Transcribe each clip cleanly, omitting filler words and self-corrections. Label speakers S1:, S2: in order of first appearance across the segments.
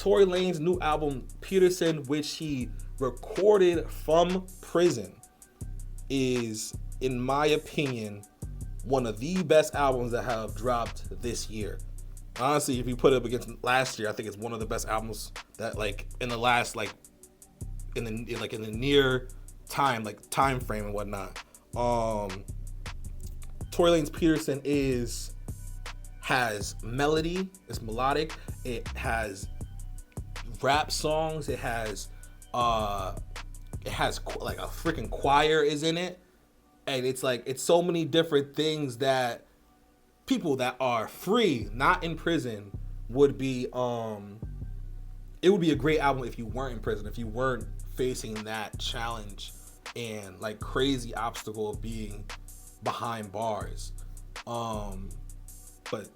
S1: Tory Lanez' new album, Peterson, which he recorded from prison, is, in my opinion, one of the best albums that have dropped this year. Honestly, if you put it up against last year, I think it's one of the best albums that, like, in the last, like, in the near time, like, time frame and whatnot. Tory Lanez Peterson has melody, it's melodic, it has rap songs, it has like a freaking choir is in it, and it's so many different things that people that are free, not in prison, would be it would be a great album if you weren't in prison, if you weren't facing that challenge and like crazy obstacle of being behind bars. But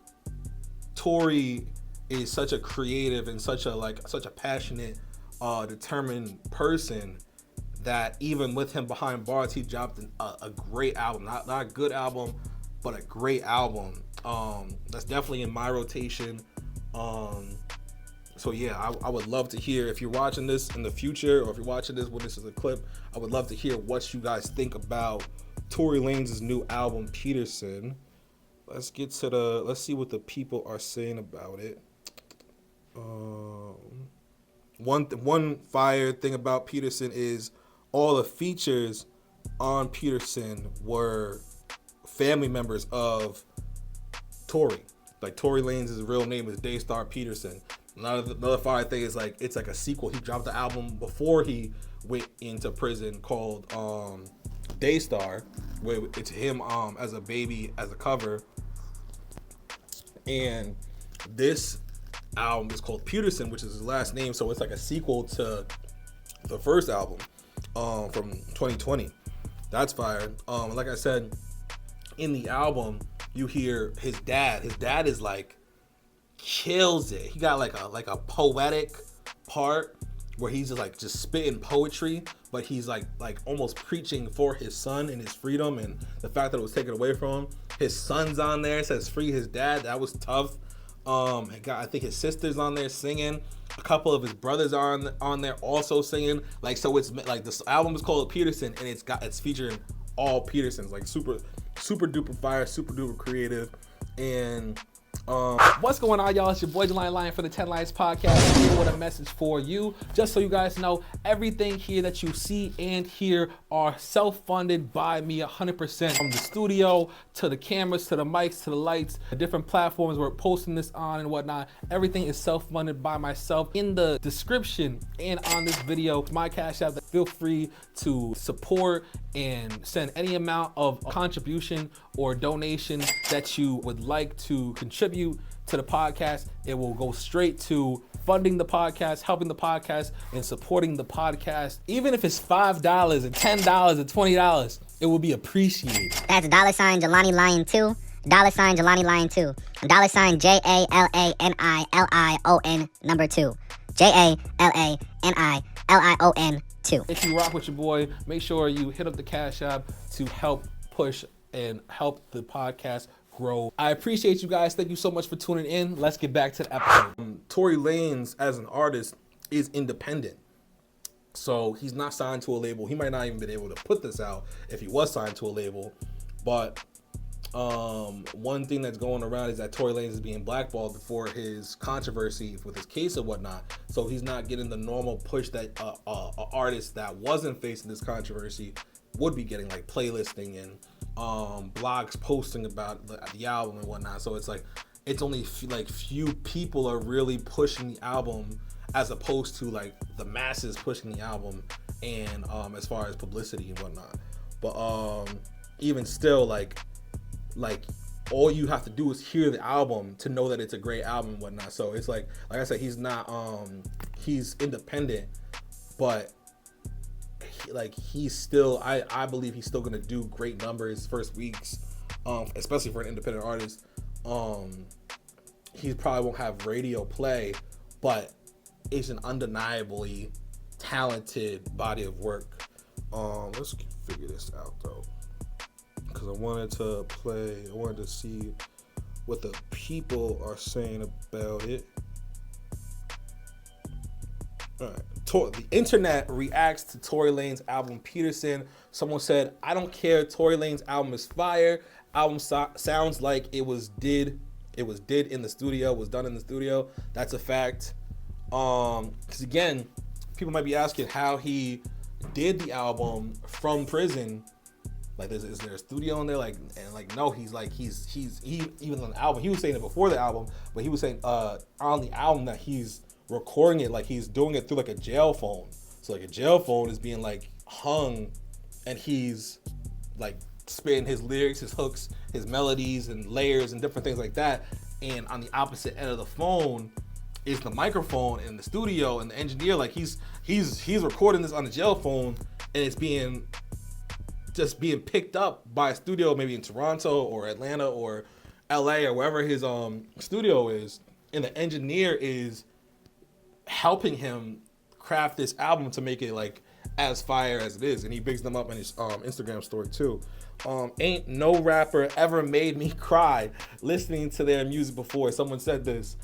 S1: Tory is such a creative and such a passionate, determined person that even with him behind bars, he dropped a great album. Not a good album, but a great album. That's definitely in my rotation. So yeah, I would love to hear, if you're watching this in the future, or if you're watching this when this is a clip, I would love to hear what you guys think about Tory Lanez' new album, Peterson. Let's see what the people are saying about it. One fire thing about Peterson is all the features on Peterson were family members of Tory. Like, Tory Lanez' real name is Daystar Peterson. Another fire thing is like it's like a sequel. He dropped the album before he went into prison called Daystar, where it's him as a baby as a cover. And this album is called Peterson, which is his last name, so it's like a sequel to the first album from 2020. That's fire. Like I said, in the album you hear his dad. His dad is like kills it. He got like a poetic part where he's just spitting poetry, but he's like almost preaching for his son and his freedom and the fact that it was taken away from him. His son's on there, says free his dad. That was tough. I think his sister's on there singing. A couple of his brothers are on there also singing. Like, so it's like this album is called Peterson, and it's featuring all Petersons. Like super duper fire, super duper creative. And
S2: what's going on, y'all? It's your boy Jalani for the 10 Lions podcast, here with a message for you. Just so you guys know, everything here that you see and hear are self-funded by me 100%. From the studio to the cameras to the mics to the lights, the different platforms we're posting this on and whatnot, everything is self-funded by myself. In the description and on this video, my Cash App, feel free to support and send any amount of contribution or donation that you would like to contribute to the podcast. It will go straight to funding the podcast, helping the podcast, and supporting the podcast. Even if it's $5 and $10 and $20, it will be appreciated.
S3: That's $Jalani Lion 2, $Jalani Lion 2, $JALANILION number 2, JALANILION 2.
S2: If you rock with your boy, make sure you hit up the Cash App to help push and help the podcast grow. I appreciate you guys. Thank you so much for tuning in. Let's get back to the episode.
S1: Tory Lanez as an artist is independent. So he's not signed to a label. He might not even been able to put this out if he was signed to a label. But one thing that's going around is that Tory Lanez is being blackballed for his controversy with his case and whatnot. So he's not getting the normal push that an artist that wasn't facing this controversy would be getting, like playlisting and blogs posting about the album and whatnot. So it's like it's only few people are really pushing the album as opposed to like the masses pushing the album and as far as publicity and whatnot. But even still, like all you have to do is hear the album to know that it's a great album and whatnot. So it's like I said, he's not he's independent, but he's still, I believe he's still gonna do great numbers first weeks, especially for an independent artist. He probably won't have radio play, but it's an undeniably talented body of work. Let's figure this out though, because I wanted to see what the people are saying about it. The internet reacts to Tory Lanez album Peterson. Someone said, "I don't care. Tory Lanez album is fire. Album sounds like it was did in the studio. Was done in the studio. That's a fact." Because again, people might be asking how he did the album from prison. Like, is there a studio in there? Like, and like, no, he even on the album, he was saying it before the album, but he was saying on the album that he's recording it, like he's doing it through like a jail phone. So like a jail phone is being like hung, and he's like spitting his lyrics, his hooks, his melodies and layers and different things like that. And on the opposite end of the phone is the microphone in the studio, and the engineer, like he's recording this on the jail phone, and it's being picked up by a studio maybe in Toronto or Atlanta or LA or wherever his studio is, and the engineer is helping him craft this album to make it like as fire as it is. And he bigs them up in his Instagram story too. Ain't no rapper ever made me cry listening to their music before. Someone said this,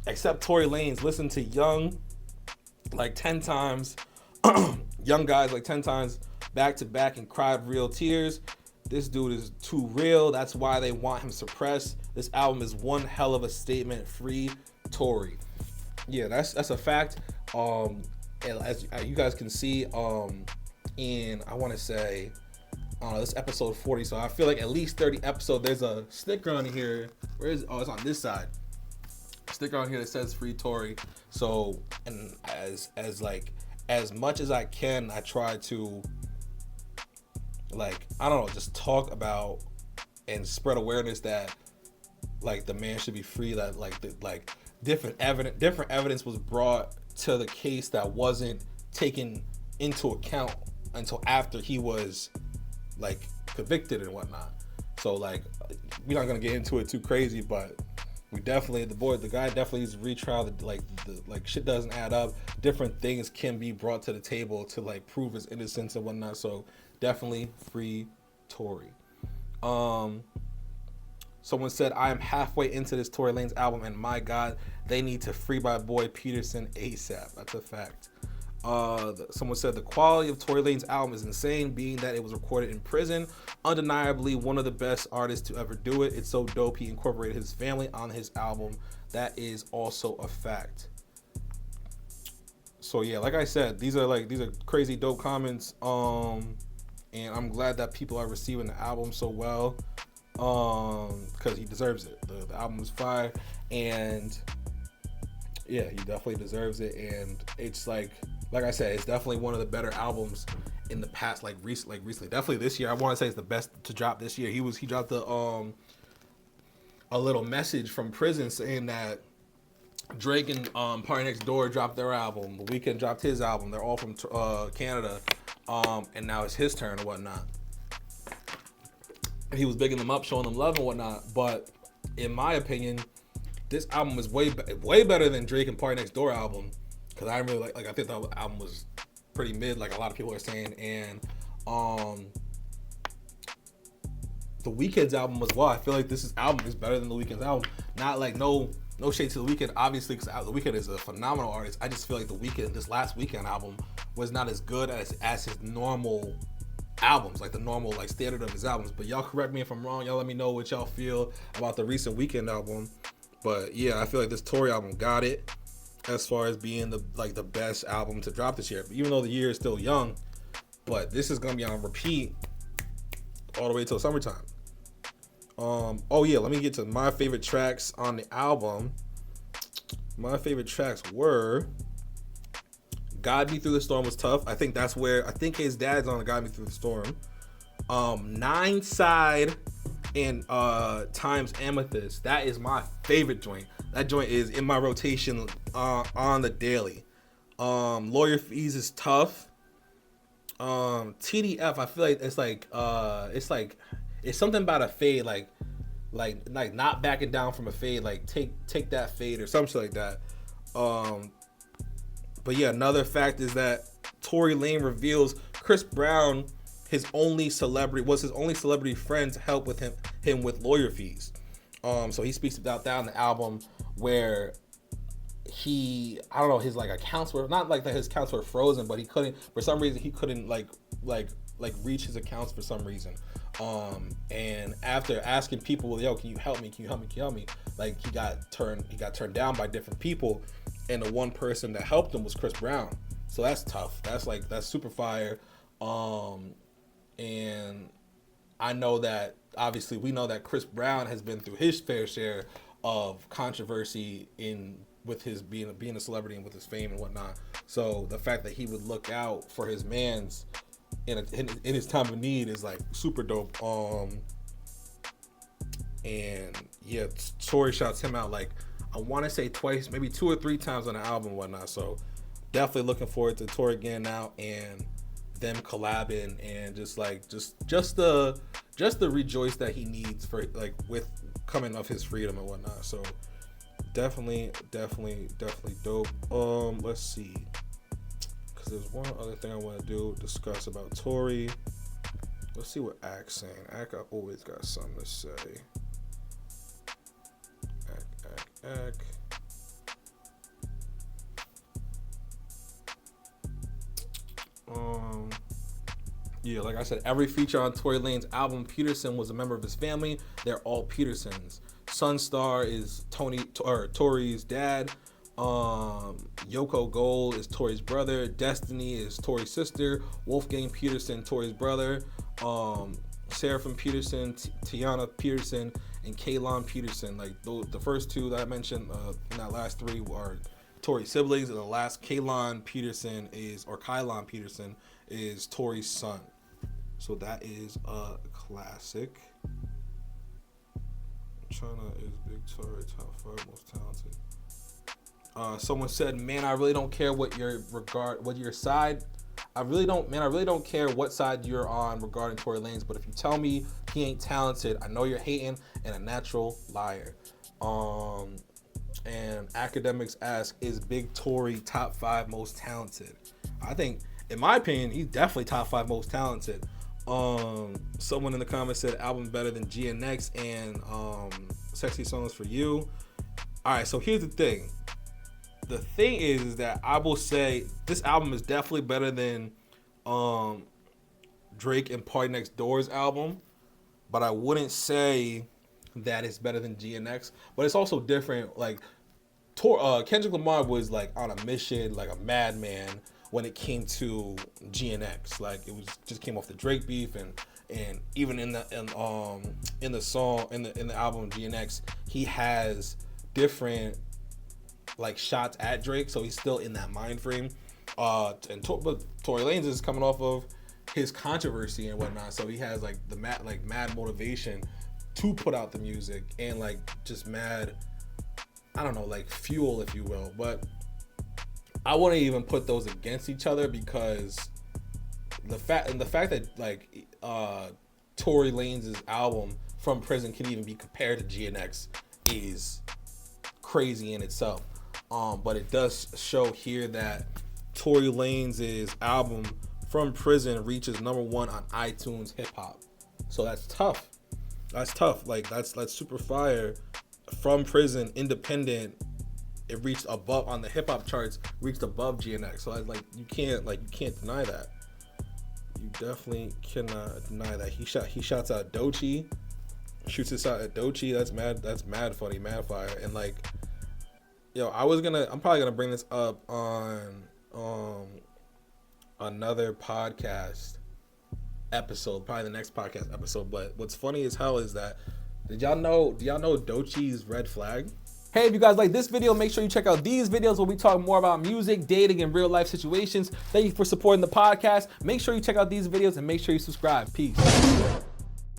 S1: except Tory Lanez. Listen to Young like 10 times, Young guys like 10 times back to back and cried real tears. This dude is too real. That's why they want him suppressed. This album is one hell of a statement. Free Tory. Yeah, that's a fact. And as you guys can see, in I want to say, this episode 40. So I feel like at least 30 episodes. There's a sticker on here. Where is? Oh, it's on this side. A sticker on here that says Free Tory. So, and as much as I can, I try to, like, I don't know, just talk about and spread awareness that like the man should be free. That like different evidence was brought to the case that wasn't taken into account until after he was like convicted and whatnot. So like, we're not gonna get into it too crazy, but we definitely, the guy definitely needs retrial. Like shit doesn't add up. Different things can be brought to the table to like prove his innocence and whatnot. So definitely free Tory. Someone said, I am halfway into this Tory Lanez album, and my God, they need to free my boy Peterson ASAP. That's a fact. Someone said the quality of Tory Lanez album is insane, being that it was recorded in prison. Undeniably one of the best artists to ever do it. It's so dope he incorporated his family on his album. That is also a fact. So yeah, like I said, these are crazy dope comments. And I'm glad that people are receiving the album so well, because he deserves it. The album is fire, and yeah, he definitely deserves it. And it's like I said, it's definitely one of the better albums in the past, recently. Definitely this year, I want to say it's the best to drop this year. He dropped a little message from prison saying that Drake and Party Next Door dropped their album. The Weeknd dropped his album. They're all from Canada, and now it's his turn and whatnot. He was bigging them up, showing them love and whatnot. But in my opinion, this album is way better than Drake and Party Next Door album, because I really like I think the album was pretty mid, like a lot of people are saying. And the Weeknd's album as well. I feel like this album is better than the Weeknd's album. Not like no shade to the Weeknd, obviously, because the Weeknd is a phenomenal artist. I just feel like the Weeknd, this last Weeknd album, was not as good as his normal albums, like the normal like standard of his albums. But y'all correct me if I'm wrong. Y'all let me know what y'all feel about the recent Weeknd album. But yeah, I feel like this Tory album got it as far as being the best album to drop this year. But even though the year is still young, but this is gonna be on repeat all the way till summertime. Oh yeah, let me get to my favorite tracks on the album. My favorite tracks were Guide Me Through the Storm was tough. I think his dad's on Guide Me Through the Storm. Nine Side and Times Amethyst. That is my favorite joint. That joint is in my rotation on the daily. Lawyer Fees is tough. TDF, I feel like it's something about a fade, like not backing down from a fade, like take that fade or something like that. But yeah, another fact is that Tory Lanez reveals Chris Brown, his only celebrity friend to help with him with lawyer fees. So he speaks about that on the album, where I don't know, his like accounts were not like that his accounts were frozen, but for some reason he couldn't like reach his accounts for some reason. And after asking people, well, yo, can you help me? Like he got turned down by different people, and the one person that helped him was Chris Brown. So that's tough. That's super fire. And I know that obviously we know that Chris Brown has been through his fair share of controversy with his being a celebrity and with his fame and whatnot. So the fact that he would look out for his mans in his time of need is like super dope. And yeah, Tory shouts him out like I want to say twice, maybe 2 or 3 times on the album and whatnot. So definitely looking forward to Tory again now and them collabing and just the rejoice that he needs for like with coming of his freedom and whatnot. So definitely dope. Let's see, because there's one other thing I want to discuss about Tory. Let's see what Ak's saying. Ak always got something to say. Ak. Yeah, like I said, every feature on Tory Lanez album, Peterson was a member of his family. They're all Petersons. Sunstar is Tory's dad. Yoko Gold is Tory's brother. Destiny is Tory's sister. Wolfgang Peterson, Tory's brother. Seraphim Peterson, Tiana Peterson, and Kaylon Peterson. Like the first 2 that I mentioned, and that last 3 are Tory's siblings, and the last Kaylon Peterson is Tory's son. So that is a classic. China is Big Tory, top 5 most talented. Someone said, "Man, I really don't care what your side. I really don't care what side you're on regarding Tory Lanez. But if you tell me he ain't talented, I know you're hating and a natural liar." And Academics ask, "Is Big Tory top 5 most talented?" I think, in my opinion, he's definitely top 5 most talented. Someone in the comments said album better than GNX and Sexy Songs for You. All right, so here's the thing. The thing is that I will say this album is definitely better than Drake and Party Next Door's album, but I wouldn't say that it's better than GNX. But it's also different. Like Kendrick Lamar was like on a mission, like a madman when it came to GNX. Like it was just came off the Drake beef, and even in the album GNX, he has different like shots at Drake, so he's still in that mind frame. But Tory Lanez is coming off of his controversy and whatnot, so he has like the mad motivation to put out the music and like just mad, I don't know, like fuel, if you will. But I wouldn't even put those against each other, because the fact that like Tory Lanez's album From Prison can even be compared to GNX is crazy in itself. But it does show here that Tory Lanez's album From Prison reaches #1 on iTunes hip hop. So that's tough. Like that's super fire. From Prison, independent, it reached above on the hip hop charts, reached above GNX. So you can't deny that. You definitely cannot deny that. He shouts out Doechii, shoots his shot at Doechii. That's mad funny, mad fire. And like, yo, I'm probably gonna bring this up on another podcast episode, probably the next podcast episode. But what's funny as hell is that, do y'all know Doechii's red flag?
S2: Hey, if you guys like this video, make sure you check out these videos where we talk more about music, dating, and real life situations. Thank you for supporting the podcast. Make sure you check out these videos and make sure you subscribe. Peace.